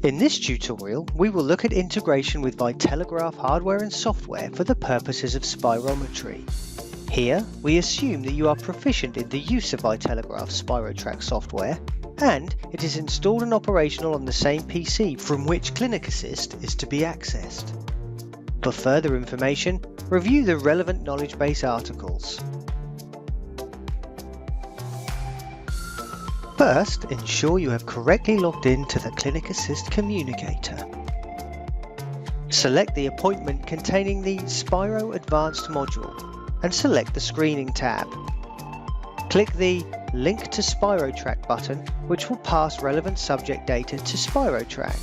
In this tutorial, we will look at integration with Vitalograph hardware and software for the purposes of spirometry. Here, we assume that you are proficient in the use of Vitalograph Spirotrack software, and it is installed and operational on the same PC from which Clinic Assist is to be accessed. For further information, review the relevant knowledge base articles. First, ensure you have correctly logged in to the Clinic Assist communicator. Select the appointment containing the Spiro Advanced module and select the Screening tab. Click the Link to Spirotrack button, which will pass relevant subject data to Spirotrack.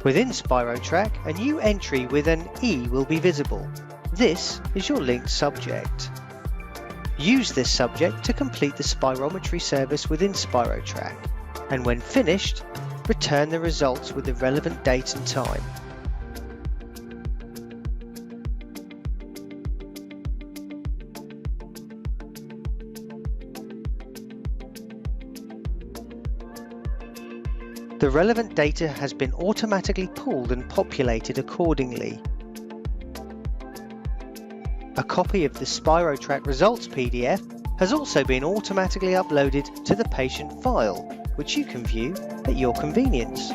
Within Spirotrack, a new entry with an E will be visible. This is your linked subject. Use this subject to complete the spirometry service within Spirotrack, and when finished, return the results with the relevant date and time. The relevant data has been automatically pulled and populated accordingly. A copy of the Spirotrack results PDF has also been automatically uploaded to the patient file, which you can view at your convenience.